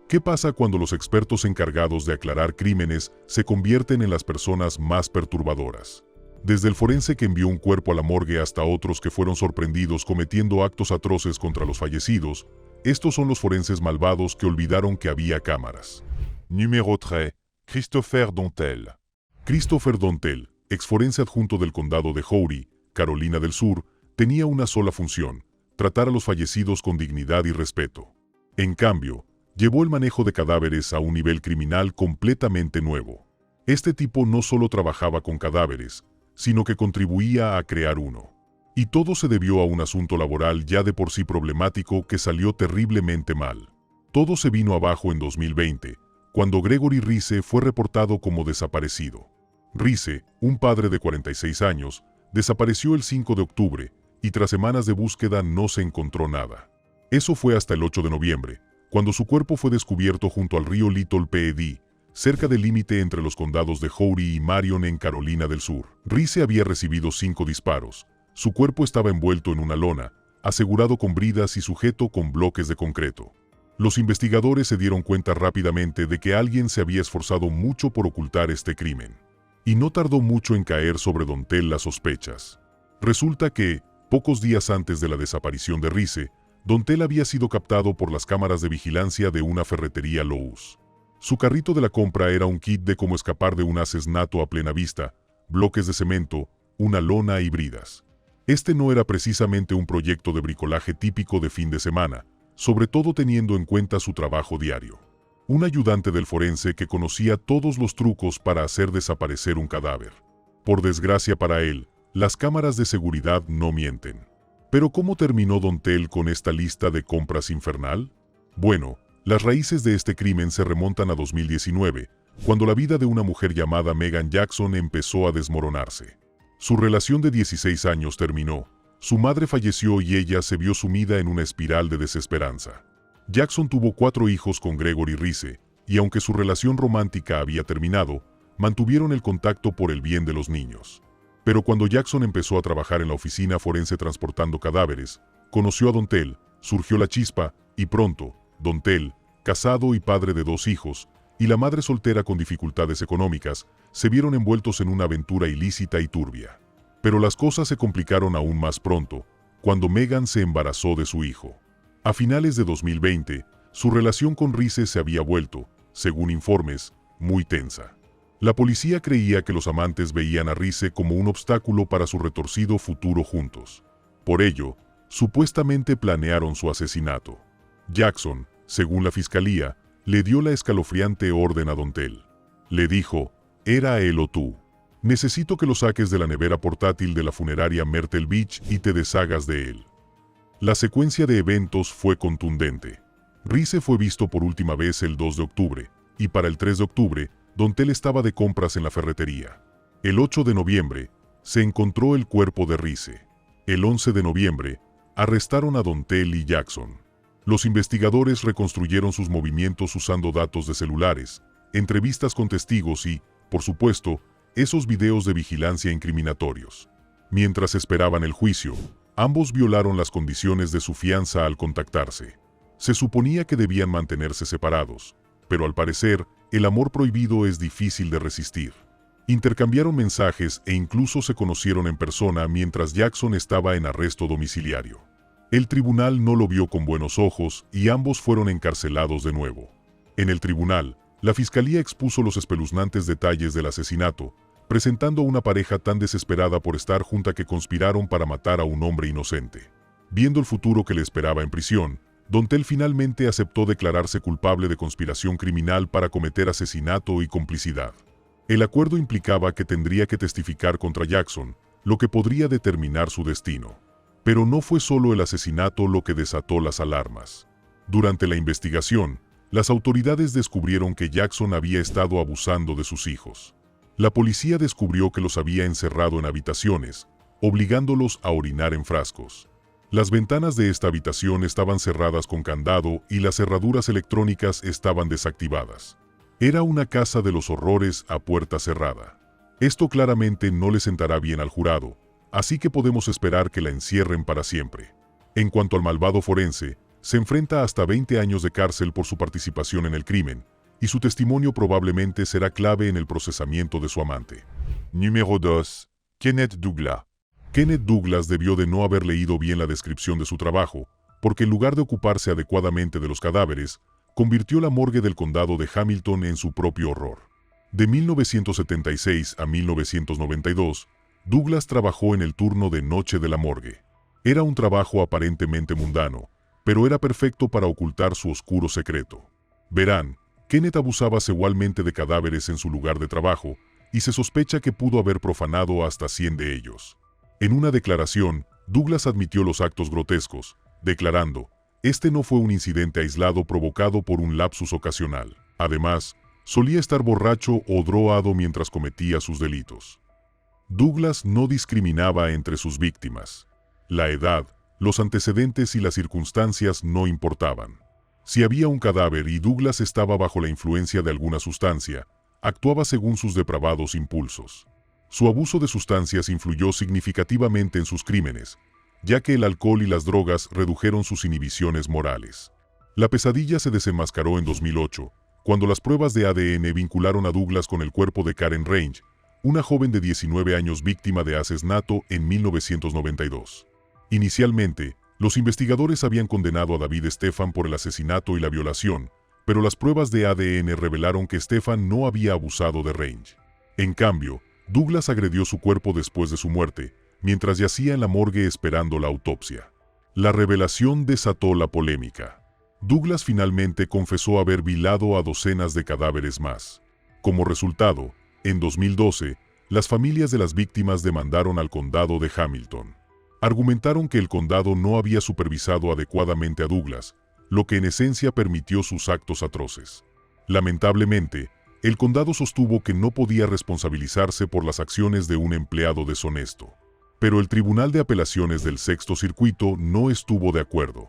¿Qué pasa cuando los expertos encargados de aclarar crímenes se convierten en las personas más perturbadoras? Desde el forense que envió un cuerpo a la morgue hasta otros que fueron sorprendidos cometiendo actos atroces contra los fallecidos, estos son los forenses malvados que olvidaron que había cámaras. Numéro 3. Christopher Dontel. Christopher Dontel, exforense adjunto del condado de Howrey, Carolina del Sur, tenía una sola función: tratar a los fallecidos con dignidad y respeto. En cambio, llevó el manejo de cadáveres a un nivel criminal completamente nuevo. Este tipo no solo trabajaba con cadáveres, sino que contribuía a crear uno. Y todo se debió a un asunto laboral ya de por sí problemático que salió terriblemente mal. Todo se vino abajo en 2020, cuando Gregory Rice fue reportado como desaparecido. Rice, un padre de 46 años, desapareció el 5 de octubre, y tras semanas de búsqueda no se encontró nada. Eso fue hasta el 8 de noviembre, cuando su cuerpo fue descubierto junto al río Little Ped, cerca del límite entre los condados de Howrey y Marion en Carolina del Sur. Rice había recibido 5 disparos. Su cuerpo estaba envuelto en una lona, asegurado con bridas y sujeto con bloques de concreto. Los investigadores se dieron cuenta rápidamente de que alguien se había esforzado mucho por ocultar este crimen. Y no tardó mucho en caer sobre Dontel las sospechas. Resulta que, pocos días antes de la desaparición de Rice, Dontel había sido captado por las cámaras de vigilancia de una ferretería Lowe's. Su carrito de la compra era un kit de cómo escapar de un asesinato a plena vista, bloques de cemento, una lona y bridas. Este no era precisamente un proyecto de bricolaje típico de fin de semana, sobre todo teniendo en cuenta su trabajo diario. Un ayudante del forense que conocía todos los trucos para hacer desaparecer un cadáver. Por desgracia para él, las cámaras de seguridad no mienten. ¿Pero cómo terminó Dontel con esta lista de compras infernal? Bueno, las raíces de este crimen se remontan a 2019, cuando la vida de una mujer llamada Megan Jackson empezó a desmoronarse. Su relación de 16 años terminó, su madre falleció y ella se vio sumida en una espiral de desesperanza. Jackson tuvo 4 hijos con Gregory Rice, y aunque su relación romántica había terminado, mantuvieron el contacto por el bien de los niños. Pero cuando Jackson empezó a trabajar en la oficina forense transportando cadáveres, conoció a Dontel, surgió la chispa, y pronto, Dontel, casado y padre de 2 hijos, y la madre soltera con dificultades económicas, se vieron envueltos en una aventura ilícita y turbia. Pero las cosas se complicaron aún más pronto, cuando Megan se embarazó de su hijo. A finales de 2020, su relación con Rice se había vuelto, según informes, muy tensa. La policía creía que los amantes veían a Rice como un obstáculo para su retorcido futuro juntos. Por ello, supuestamente planearon su asesinato. Jackson, según la fiscalía, le dio la escalofriante orden a Dontel. Le dijo: «Era él o tú. Necesito que lo saques de la nevera portátil de la funeraria Myrtle Beach y te deshagas de él». La secuencia de eventos fue contundente. Rice fue visto por última vez el 2 de octubre, y para el 3 de octubre, Dontel estaba de compras en la ferretería. El 8 de noviembre, se encontró el cuerpo de Rice. El 11 de noviembre, arrestaron a Dontel y Jackson. Los investigadores reconstruyeron sus movimientos usando datos de celulares, entrevistas con testigos y, por supuesto, esos videos de vigilancia incriminatorios. Mientras esperaban el juicio, ambos violaron las condiciones de su fianza al contactarse. Se suponía que debían mantenerse separados, pero al parecer, el amor prohibido es difícil de resistir. Intercambiaron mensajes e incluso se conocieron en persona mientras Jackson estaba en arresto domiciliario. El tribunal no lo vio con buenos ojos y ambos fueron encarcelados de nuevo. En el tribunal, la fiscalía expuso los espeluznantes detalles del asesinato, presentando a una pareja tan desesperada por estar junta que conspiraron para matar a un hombre inocente. Viendo el futuro que le esperaba en prisión, Dontel finalmente aceptó declararse culpable de conspiración criminal para cometer asesinato y complicidad. El acuerdo implicaba que tendría que testificar contra Jackson, lo que podría determinar su destino. Pero no fue solo el asesinato lo que desató las alarmas. Durante la investigación, las autoridades descubrieron que Jackson había estado abusando de sus hijos. La policía descubrió que los había encerrado en habitaciones, obligándolos a orinar en frascos. Las ventanas de esta habitación estaban cerradas con candado y las cerraduras electrónicas estaban desactivadas. Era una casa de los horrores a puerta cerrada. Esto claramente no le sentará bien al jurado, así que podemos esperar que la encierren para siempre. En cuanto al malvado forense, se enfrenta hasta 20 años de cárcel por su participación en el crimen, y su testimonio probablemente será clave en el procesamiento de su amante. Numéro 2. Kenneth Douglas. Kenneth Douglas debió de no haber leído bien la descripción de su trabajo, porque en lugar de ocuparse adecuadamente de los cadáveres, convirtió la morgue del condado de Hamilton en su propio horror. De 1976 a 1992, Douglas trabajó en el turno de noche de la morgue. Era un trabajo aparentemente mundano, pero era perfecto para ocultar su oscuro secreto. Verán, Kenneth abusaba sexualmente de cadáveres en su lugar de trabajo, y se sospecha que pudo haber profanado hasta 100 de ellos. En una declaración, Douglas admitió los actos grotescos, declarando: "Este no fue un incidente aislado provocado por un lapsus ocasional. Además, solía estar borracho o drogado mientras cometía sus delitos". Douglas no discriminaba entre sus víctimas. La edad, los antecedentes y las circunstancias no importaban. Si había un cadáver y Douglas estaba bajo la influencia de alguna sustancia, actuaba según sus depravados impulsos. Su abuso de sustancias influyó significativamente en sus crímenes, ya que el alcohol y las drogas redujeron sus inhibiciones morales. La pesadilla se desenmascaró en 2008, cuando las pruebas de ADN vincularon a Douglas con el cuerpo de Karen Range, una joven de 19 años víctima de asesinato en 1992. Inicialmente, los investigadores habían condenado a David Stephan por el asesinato y la violación, pero las pruebas de ADN revelaron que Stephan no había abusado de Range. En cambio, Douglas agredió su cuerpo después de su muerte, mientras yacía en la morgue esperando la autopsia. La revelación desató la polémica. Douglas finalmente confesó haber violado a docenas de cadáveres más. Como resultado, en 2012, las familias de las víctimas demandaron al condado de Hamilton. Argumentaron que el condado no había supervisado adecuadamente a Douglas, lo que en esencia permitió sus actos atroces. Lamentablemente, el condado sostuvo que no podía responsabilizarse por las acciones de un empleado deshonesto. Pero el Tribunal de Apelaciones del Sexto Circuito no estuvo de acuerdo.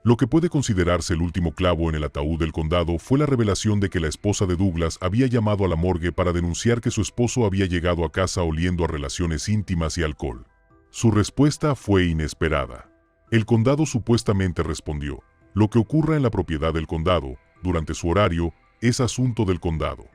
Lo que puede considerarse el último clavo en el ataúd del condado fue la revelación de que la esposa de Douglas había llamado a la morgue para denunciar que su esposo había llegado a casa oliendo a relaciones íntimas y alcohol. Su respuesta fue inesperada. El condado supuestamente respondió: "Lo que ocurra en la propiedad del condado, durante su horario, es asunto del condado".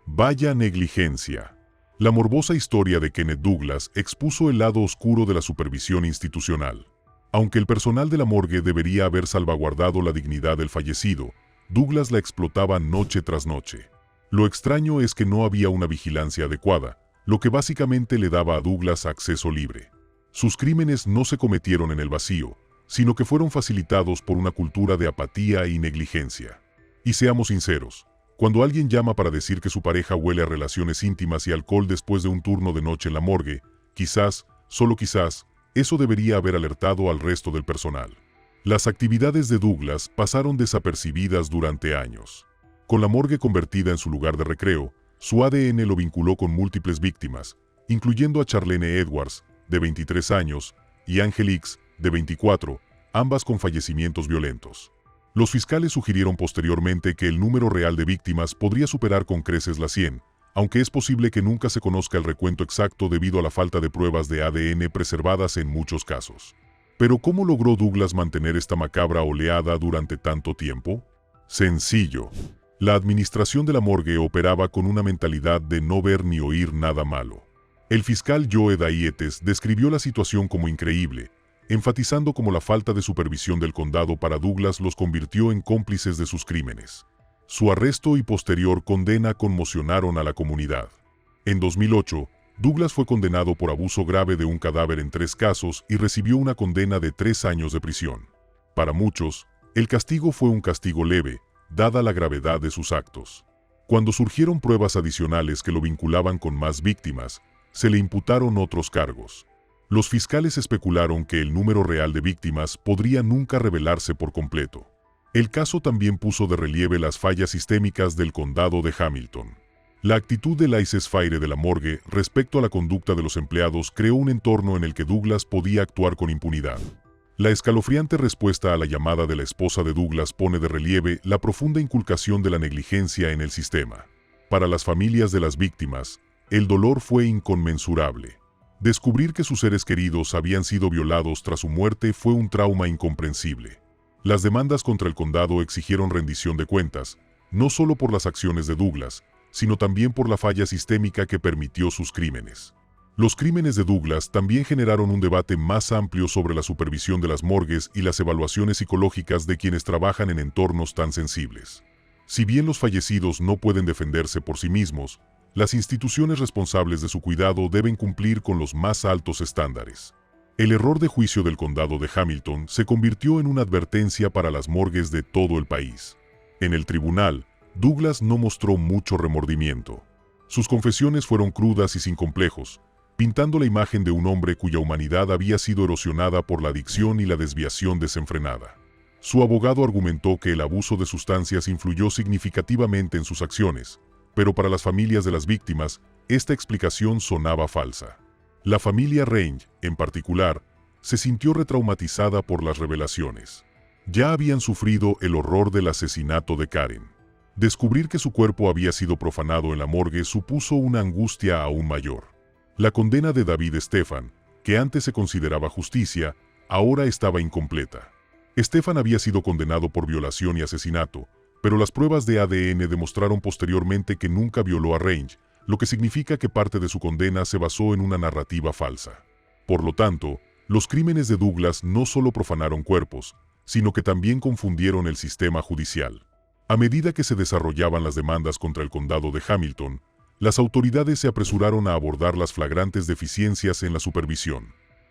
Vaya negligencia. La morbosa historia de Kenneth Douglas expuso el lado oscuro de la supervisión institucional. Aunque el personal de la morgue debería haber salvaguardado la dignidad del fallecido, Douglas la explotaba noche tras noche. Lo extraño es que no había una vigilancia adecuada, lo que básicamente le daba a Douglas acceso libre. Sus crímenes no se cometieron en el vacío, sino que fueron facilitados por una cultura de apatía y negligencia. Y seamos sinceros, cuando alguien llama para decir que su pareja huele a relaciones íntimas y alcohol después de un turno de noche en la morgue, quizás, solo quizás, eso debería haber alertado al resto del personal. Las actividades de Douglas pasaron desapercibidas durante años. Con la morgue convertida en su lugar de recreo, su ADN lo vinculó con múltiples víctimas, incluyendo a Charlene Edwards, de 23 años, y Angel X, de 24, ambas con fallecimientos violentos. Los fiscales sugirieron posteriormente que el número real de víctimas podría superar con creces las 100, aunque es posible que nunca se conozca el recuento exacto debido a la falta de pruebas de ADN preservadas en muchos casos. Pero ¿cómo logró Douglas mantener esta macabra oleada durante tanto tiempo? Sencillo. La administración de la morgue operaba con una mentalidad de no ver ni oír nada malo. El fiscal Joe Daietes describió la situación como increíble, enfatizando cómo la falta de supervisión del condado para Douglas los convirtió en cómplices de sus crímenes. Su arresto y posterior condena conmocionaron a la comunidad. En 2008, Douglas fue condenado por abuso grave de un cadáver en 3 casos y recibió una condena de 3 años de prisión. Para muchos, el castigo fue un castigo leve, dada la gravedad de sus actos. Cuando surgieron pruebas adicionales que lo vinculaban con más víctimas, se le imputaron otros cargos. Los fiscales especularon que el número real de víctimas podría nunca revelarse por completo. El caso también puso de relieve las fallas sistémicas del condado de Hamilton. La actitud de Laissez Faire de la morgue respecto a la conducta de los empleados creó un entorno en el que Douglas podía actuar con impunidad. La escalofriante respuesta a la llamada de la esposa de Douglas pone de relieve la profunda inculcación de la negligencia en el sistema. Para las familias de las víctimas, el dolor fue inconmensurable. Descubrir que sus seres queridos habían sido violados tras su muerte fue un trauma incomprensible. Las demandas contra el condado exigieron rendición de cuentas, no solo por las acciones de Douglas, sino también por la falla sistémica que permitió sus crímenes. Los crímenes de Douglas también generaron un debate más amplio sobre la supervisión de las morgues y las evaluaciones psicológicas de quienes trabajan en entornos tan sensibles. Si bien los fallecidos no pueden defenderse por sí mismos, las instituciones responsables de su cuidado deben cumplir con los más altos estándares. El error de juicio del condado de Hamilton se convirtió en una advertencia para las morgues de todo el país. En el tribunal, Douglas no mostró mucho remordimiento. Sus confesiones fueron crudas y sin complejos, pintando la imagen de un hombre cuya humanidad había sido erosionada por la adicción y la desviación desenfrenada. Su abogado argumentó que el abuso de sustancias influyó significativamente en sus acciones, pero para las familias de las víctimas, esta explicación sonaba falsa. La familia Range, en particular, se sintió retraumatizada por las revelaciones. Ya habían sufrido el horror del asesinato de Karen. Descubrir que su cuerpo había sido profanado en la morgue supuso una angustia aún mayor. La condena de David Stephan, que antes se consideraba justicia, ahora estaba incompleta. Stephan había sido condenado por violación y asesinato, pero las pruebas de ADN demostraron posteriormente que nunca violó a Range, lo que significa que parte de su condena se basó en una narrativa falsa. Por lo tanto, los crímenes de Douglas no solo profanaron cuerpos, sino que también confundieron el sistema judicial. A medida que se desarrollaban las demandas contra el condado de Hamilton, las autoridades se apresuraron a abordar las flagrantes deficiencias en la supervisión.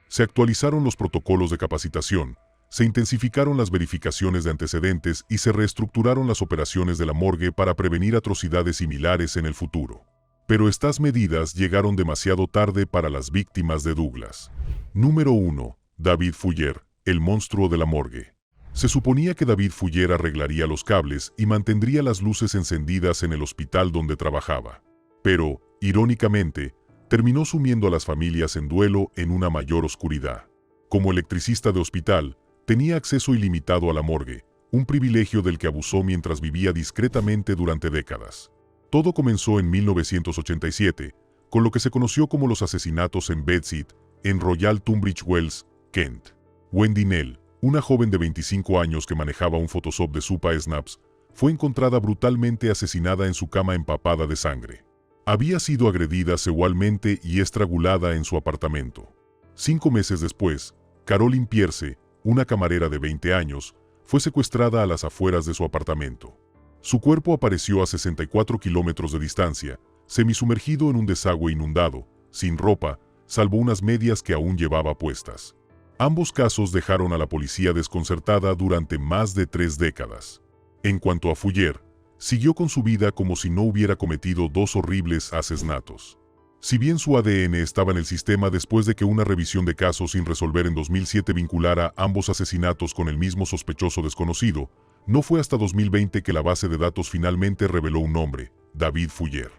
Se actualizaron los protocolos de capacitación, se intensificaron las verificaciones de antecedentes y se reestructuraron las operaciones de la morgue para prevenir atrocidades similares en el futuro. Pero estas medidas llegaron demasiado tarde para las víctimas de Douglas. Número 1. David Fuller, el monstruo de la morgue. Se suponía que David Fuller arreglaría los cables y mantendría las luces encendidas en el hospital donde trabajaba. Pero, irónicamente, terminó sumiendo a las familias en duelo en una mayor oscuridad. Como electricista de hospital, tenía acceso ilimitado a la morgue, un privilegio del que abusó mientras vivía discretamente durante décadas. Todo comenzó en 1987, con lo que se conoció como los asesinatos en Bedside, en Royal Tunbridge Wells, Kent. Wendy Nell, una joven de 25 años que manejaba un Photoshop de Supa Snaps, fue encontrada brutalmente asesinada en su cama empapada de sangre. Había sido agredida sexualmente y estrangulada en su apartamento. 5 meses después, Caroline Pierce, una camarera de 20 años, fue secuestrada a las afueras de su apartamento. Su cuerpo apareció a 64 kilómetros de distancia, semisumergido en un desagüe inundado, sin ropa, salvo unas medias que aún llevaba puestas. Ambos casos dejaron a la policía desconcertada durante más de 3 décadas. En cuanto a Fuller, siguió con su vida como si no hubiera cometido 2 horribles asesinatos. Si bien su ADN estaba en el sistema después de que una revisión de casos sin resolver en 2007 vinculara ambos asesinatos con el mismo sospechoso desconocido, no fue hasta 2020 que la base de datos finalmente reveló un nombre, David Fuller.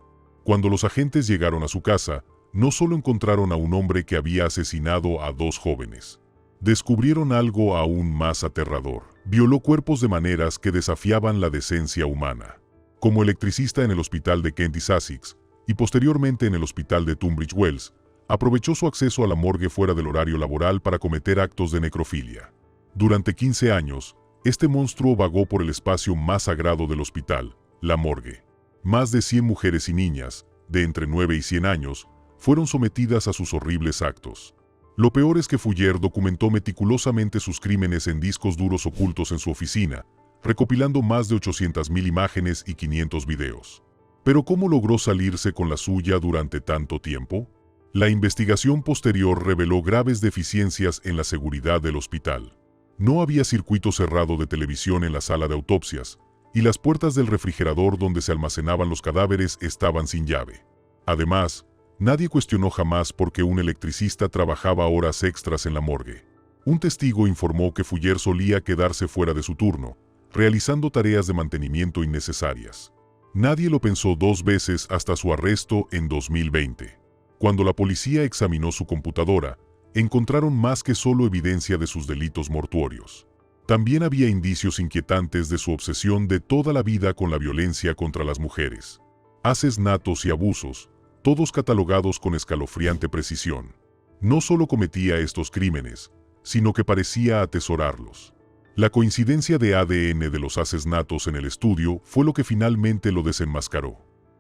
Cuando los agentes llegaron a su casa, no solo encontraron a un hombre que había asesinado a 2 jóvenes. Descubrieron algo aún más aterrador. Violó cuerpos de maneras que desafiaban la decencia humana. Como electricista en el hospital de Kent y Sussex, y posteriormente en el hospital de Tunbridge Wells, aprovechó su acceso a la morgue fuera del horario laboral para cometer actos de necrofilia. Durante 15 años, este monstruo vagó por el espacio más sagrado del hospital, la morgue. Más de 100 mujeres y niñas, de entre 9 y 100 años, fueron sometidas a sus horribles actos. Lo peor es que Fuller documentó meticulosamente sus crímenes en discos duros ocultos en su oficina, recopilando más de 800.000 imágenes y 500 videos. ¿Pero cómo logró salirse con la suya durante tanto tiempo? La investigación posterior reveló graves deficiencias en la seguridad del hospital. No había circuito cerrado de televisión en la sala de autopsias, y las puertas del refrigerador donde se almacenaban los cadáveres estaban sin llave. Además, nadie cuestionó jamás por qué un electricista trabajaba horas extras en la morgue. Un testigo informó que Fuller solía quedarse fuera de su turno, realizando tareas de mantenimiento innecesarias. Nadie lo pensó 2 veces hasta su arresto en 2020. Cuando la policía examinó su computadora, encontraron más que solo evidencia de sus delitos mortuorios. También había indicios inquietantes de su obsesión de toda la vida con la violencia contra las mujeres. Asesinatos y abusos, todos catalogados con escalofriante precisión. No solo cometía estos crímenes, sino que parecía atesorarlos. La coincidencia de ADN de los asesinatos en el estudio fue lo que finalmente lo desenmascaró.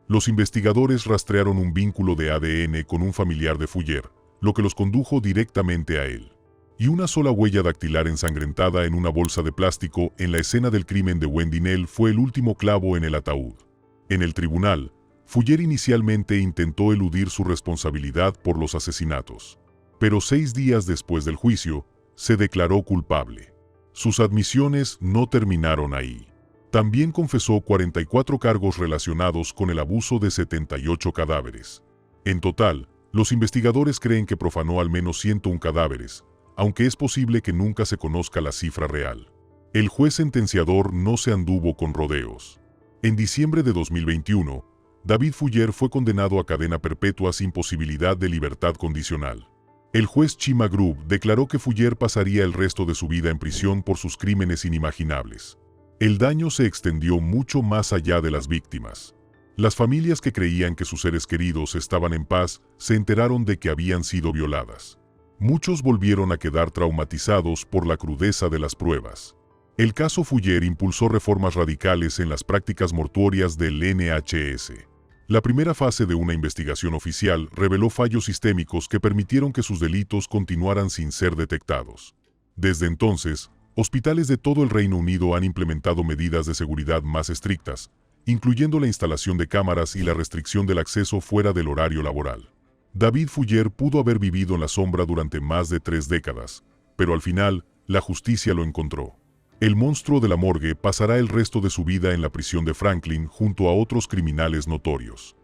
Los investigadores rastrearon un vínculo de ADN con un familiar de Fougère, lo que los condujo directamente a él. Y una sola huella dactilar ensangrentada en una bolsa de plástico en la escena del crimen de Wendy Knell fue el último clavo en el ataúd. En el tribunal, Fougère inicialmente intentó eludir su responsabilidad por los asesinatos. Pero 6 días después del juicio, se declaró culpable. Sus admisiones no terminaron ahí. También confesó 44 cargos relacionados con el abuso de 78 cadáveres. En total, los investigadores creen que profanó al menos 101 cadáveres, aunque es posible que nunca se conozca la cifra real. El juez sentenciador no se anduvo con rodeos. En diciembre de 2021, David Fougère fue condenado a cadena perpetua sin posibilidad de libertad condicional. El juez Chima Grub declaró que Fougère pasaría el resto de su vida en prisión por sus crímenes inimaginables. El daño se extendió mucho más allá de las víctimas. Las familias que creían que sus seres queridos estaban en paz se enteraron de que habían sido violadas. Muchos volvieron a quedar traumatizados por la crudeza de las pruebas. El caso Fougère impulsó reformas radicales en las prácticas mortuorias del NHS. La primera fase de una investigación oficial reveló fallos sistémicos que permitieron que sus delitos continuaran sin ser detectados. Desde entonces, hospitales de todo el Reino Unido han implementado medidas de seguridad más estrictas, incluyendo la instalación de cámaras y la restricción del acceso fuera del horario laboral. David Fougère pudo haber vivido en la sombra durante más de 3 décadas, pero al final, la justicia lo encontró. El monstruo de la morgue pasará el resto de su vida en la prisión de Franklin junto a otros criminales notorios.